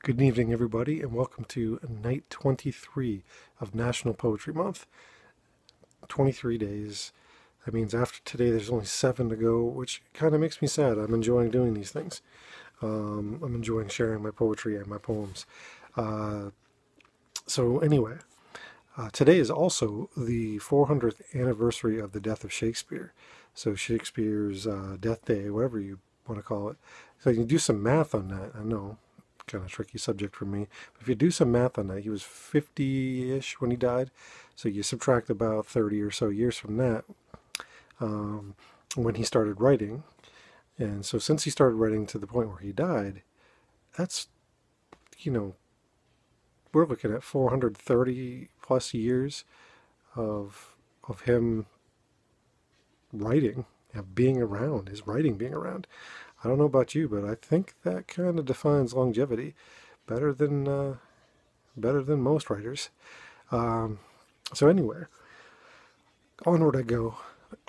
Good evening, everybody, and welcome to night 23 of National Poetry Month. 23 days. That means after today, there's only 7 to go, which kind of makes me sad. I'm enjoying doing these things. I'm enjoying sharing my poetry and my poems. Uh, so, today is also the 400th anniversary of the death of Shakespeare. So, Shakespeare's death day, whatever you want to call it. So, you do some math on that. I know, kind of tricky subject for me. But if you do some math on that, he was 50-ish when he died. So you subtract about 30 or so years from that when he started writing. And so since he started writing to the point where he died, that's, you know, we're looking at 430 plus years of him writing and being around, his writing being around. I don't know about you, but I think that kind of defines longevity better than most writers. Um, so anyway, onward I go,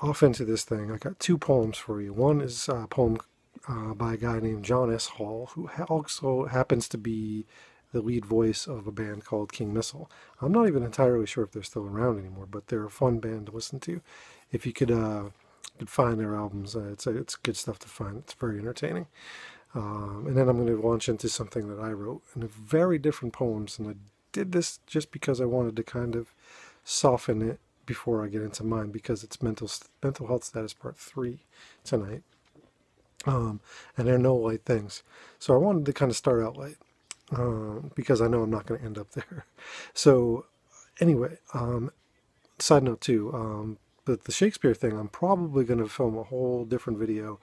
off into this thing. I got 2 poems for you. One is a poem by a guy named John S. Hall, who also happens to be the lead voice of a band called King Missile. I'm not even entirely sure if they're still around anymore, but they're a fun band to listen to. If you could find their albums, it's good stuff to find. It's very entertaining. And then I'm going to launch into something that I wrote in a very different poems, and I did this just because I wanted to kind of soften it before I get into mine, because it's mental health status part 3 tonight, and they're no light things. So I wanted to kind of start out light, because I know I'm not going to end up there. So anyway, side note too, but the Shakespeare thing, I'm probably going to film a whole different video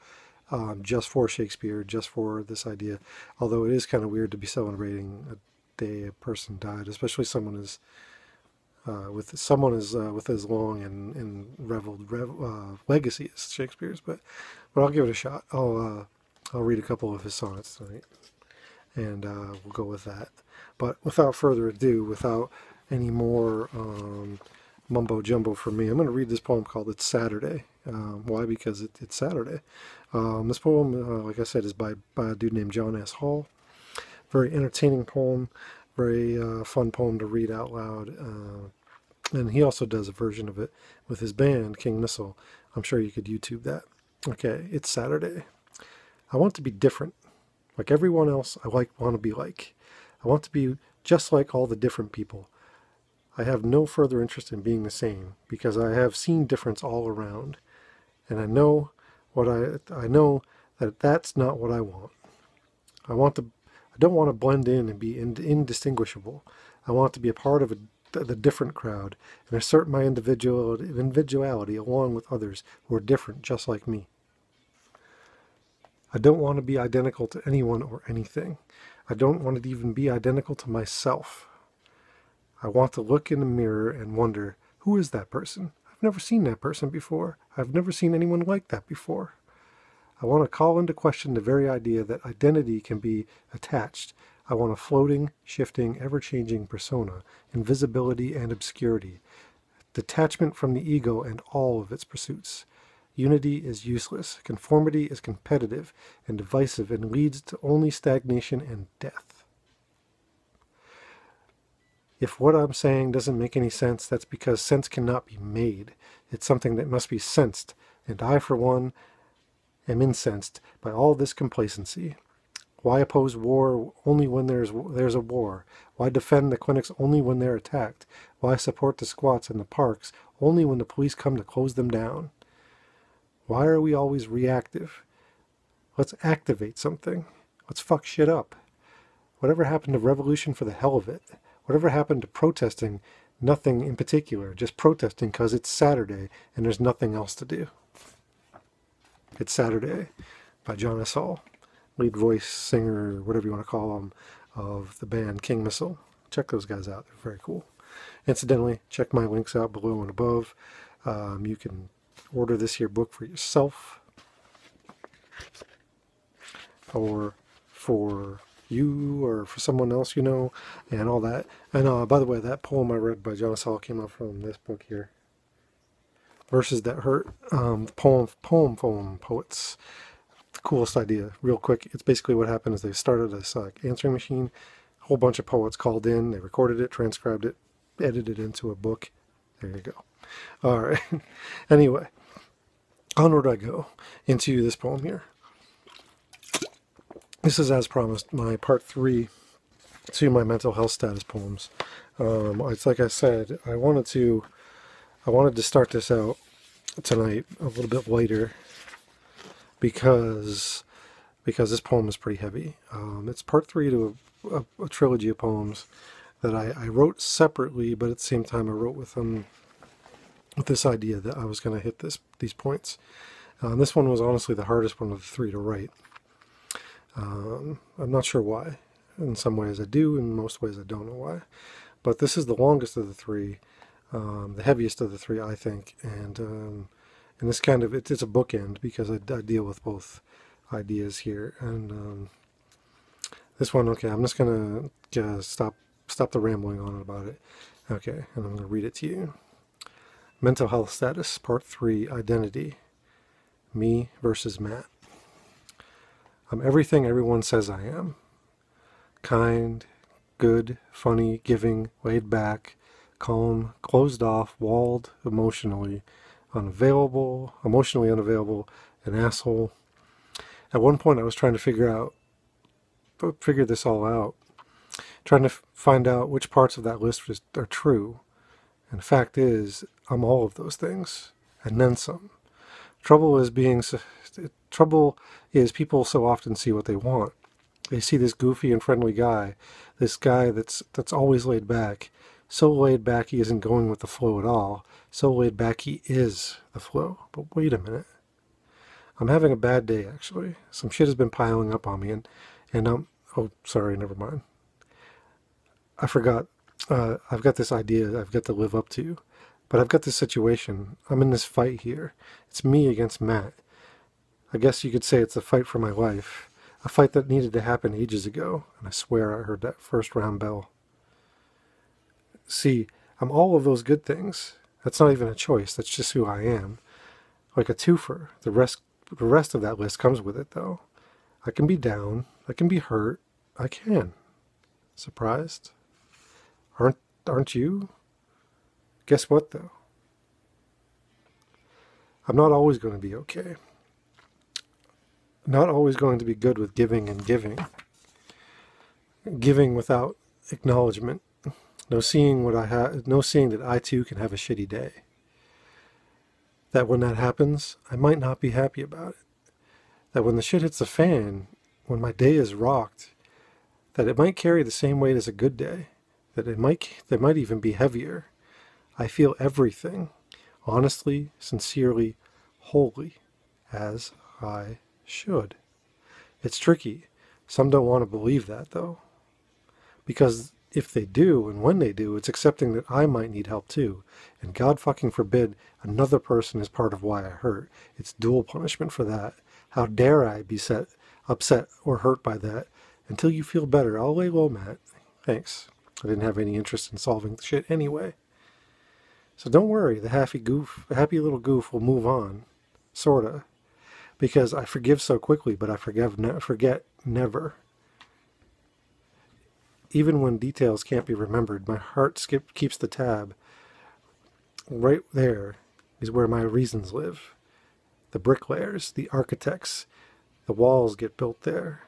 just for Shakespeare, just for this idea. Although it is kind of weird to be celebrating a day a person died, especially someone as with as long and reveled legacy as Shakespeare's. But I'll give it a shot. I'll read a couple of his sonnets tonight, and we'll go with that. But without further ado, without any more mumbo jumbo for me, I'm going to read this poem called "It's Saturday." Why? Because it's Saturday. This poem, like I said, is by a dude named John S. Hall. Very entertaining poem, very fun poem to read out loud. And he also does a version of it with his band, King Missile. I'm sure you could YouTube that. Okay, it's Saturday. I want to be different. Like everyone else, I want to be like. I want to be just like all the different people. I have no further interest in being the same, because I have seen difference all around. And I know I know that that's not what I want. I don't want to blend in and be indistinguishable. I want to be a part of the different crowd and assert my individuality along with others who are different just like me. I don't want to be identical to anyone or anything. I don't want to even be identical to myself. I want to look in the mirror and wonder, who is that person? I've never seen that person before. I've never seen anyone like that before. I want to call into question the very idea that identity can be attached. I want a floating, shifting, ever-changing persona, invisibility and obscurity, detachment from the ego and all of its pursuits. Unity is useless, conformity is competitive and divisive and leads to only stagnation and death. If what I'm saying doesn't make any sense, that's because sense cannot be made. It's something that must be sensed, and I, for one, am incensed by all this complacency. Why oppose war only when there's a war? Why defend the clinics only when they're attacked? Why support the squats in the parks only when the police come to close them down? Why are we always reactive? Let's activate something. Let's fuck shit up. Whatever happened to revolution for the hell of it? Whatever happened to protesting? Nothing in particular, just protesting because it's Saturday and there's nothing else to do. It's Saturday by John S. Hall, lead voice, singer, whatever you want to call them, of the band King Missile. Check those guys out. They're very cool. Incidentally, check my links out below and above. You can order this here book for yourself or for you or for someone else you know, and all that. And by the way, that poem I read by John S. Hall came out from this book here, Verses That Hurt. Poets. Coolest idea, real quick. It's basically what happened is they started this answering machine. A whole bunch of poets called in. They recorded it, transcribed it, edited it into a book. There you go. All right. Anyway, onward I go into this poem here. This is, as promised, my part 3 to my mental health status poems. It's like I said, I wanted to start this out tonight a little bit lighter because this poem is pretty heavy. It's part 3 to a trilogy of poems that I wrote separately, but at the same time I wrote with this idea that I was going to hit these points. This one was honestly the hardest one of the 3 to write. I'm not sure why. In some ways I do, in most ways I don't know why. But this is the longest of the 3, the heaviest of the 3, I think. And this kind of, it's a bookend because I deal with both ideas here. And this one, okay, I'm just going to stop the rambling on about it. Okay, and I'm going to read it to you. Mental health status, part 3, identity. Me versus Matt. I'm everything everyone says I am. Kind, good, funny, giving, laid back, calm, closed off, walled, emotionally unavailable, an asshole. At one point I was trying to figure this all out, trying to find out which parts of that list are true. And the fact is, I'm all of those things, and then some. Trouble is people so often see what they want. They see this goofy and friendly guy, this guy that's always laid back. So laid back he isn't going with the flow at all. So laid back he is the flow. But wait a minute. I'm having a bad day, actually. Some shit has been piling up on me, and oh, sorry, never mind. I forgot. I've got this idea I've got to live up to. But I've got this situation. I'm in this fight here. It's me against Matt. I guess you could say it's a fight for my life. A fight that needed to happen ages ago. And I swear I heard that first round bell. See, I'm all of those good things. That's not even a choice. That's just who I am. Like a twofer. The rest of that list comes with it, though. I can be down. I can be hurt. I can. Surprised? Aren't you? Guess what, though? I'm not always going to be okay. Not always going to be good with giving and giving. Giving without acknowledgement. No seeing that I too can have a shitty day. That when that happens, I might not be happy about it. That when the shit hits the fan, when my day is rocked, that it might carry the same weight as a good day. That it might even be heavier. I feel everything, honestly, sincerely, wholly, as I should. It's tricky. Some don't want to believe that, though. Because if they do, and when they do, it's accepting that I might need help too. And God fucking forbid another person is part of why I hurt. It's dual punishment for that. How dare I be upset or hurt by that? Until you feel better, I'll lay low, Matt. Thanks. I didn't have any interest in solving the shit anyway. So don't worry, the happy little goof will move on. Sorta. Because I forgive so quickly, but I forget never. Even when details can't be remembered, my heart keeps the tab. Right there is where my reasons live. The bricklayers, the architects, the walls get built there.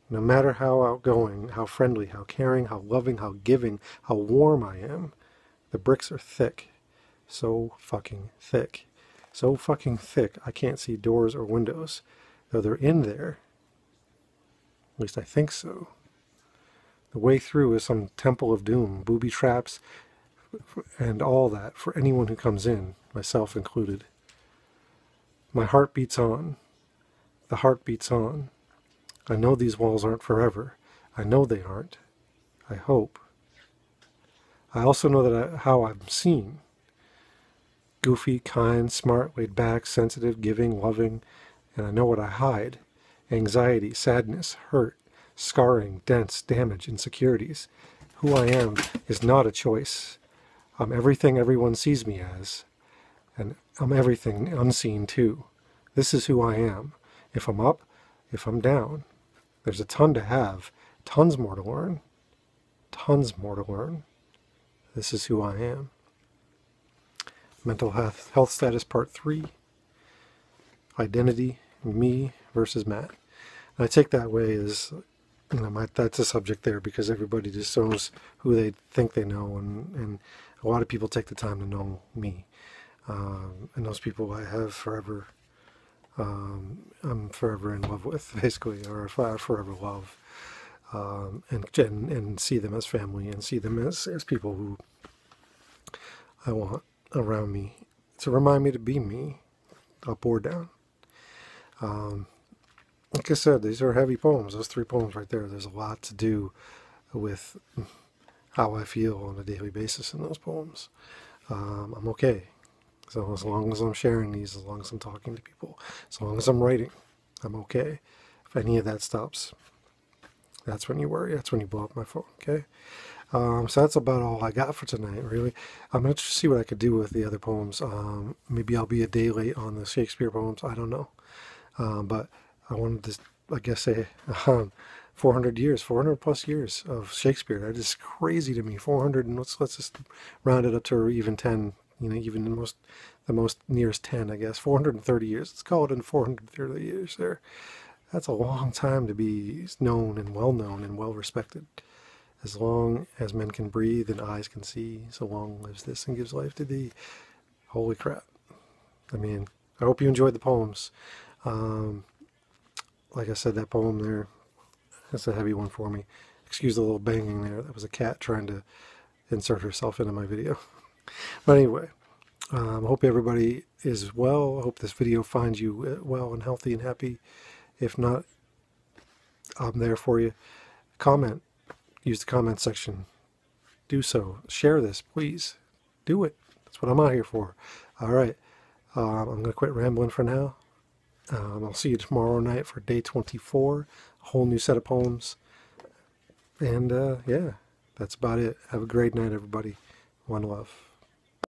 No matter how outgoing, how friendly, how caring, how loving, how giving, how warm I am, the bricks are thick. So fucking thick. So fucking thick I can't see doors or windows, though they're in there. At least I think so. The way through is some temple of doom, booby traps, and all that for anyone who comes in, myself included. My heart beats on. The heart beats on. I know these walls aren't forever. I know they aren't. I hope. I also know how I'm seen. Goofy, kind, smart, laid back, sensitive, giving, loving, and I know what I hide. Anxiety, sadness, hurt, scarring, dents, damage, insecurities. Who I am is not a choice. I'm everything everyone sees me as. And I'm everything unseen too. This is who I am. If I'm up, if I'm down. There's a ton to have, tons more to learn, tons more to learn. This is who I am. Mental health status part 3. Identity, me versus Matt. And I take that way as, that's a subject there because everybody just knows who they think they know, and a lot of people take the time to know me. And those people I have forever, I'm forever in love with, basically, or I forever love, and see them as family, and see them as people who I want around me to remind me to be me, up or down. Like I said, these are heavy poems. Those 3 poems right there, there's a lot to do with how I feel on a daily basis in those poems. I'm okay. So as long as I'm sharing these, as long as I'm talking to people, as long as I'm writing, I'm okay. If any of that stops, that's when you worry. That's when you blow up my phone, okay? So that's about all I got for tonight, really. I'm going to see what I could do with the other poems. Maybe I'll be a day late on the Shakespeare poems. I don't know. But I wanted to, I guess, say 400 years, 400 plus years of Shakespeare. That is crazy to me. 400, and let's just round it up to even 10. Even the most nearest 10, I guess. 430 years. Let's call it in 430 years there. That's a long time to be known and well known and well respected. As long as men can breathe and eyes can see, so long lives this and gives life to thee. Holy crap. I mean, I hope you enjoyed the poems. Like I said, that poem there, that's a heavy one for me. Excuse the little banging there. That was a cat trying to insert herself into my video. But anyway, I hope everybody is well. I hope this video finds you well and healthy and happy. If not, I'm there for you. Comment. Use the comment section. Do so. Share this, please. Do it. That's what I'm out here for. All right. I'm going to quit rambling for now. I'll see you tomorrow night for day 24. A whole new set of poems. And yeah, that's about it. Have a great night, everybody. One love.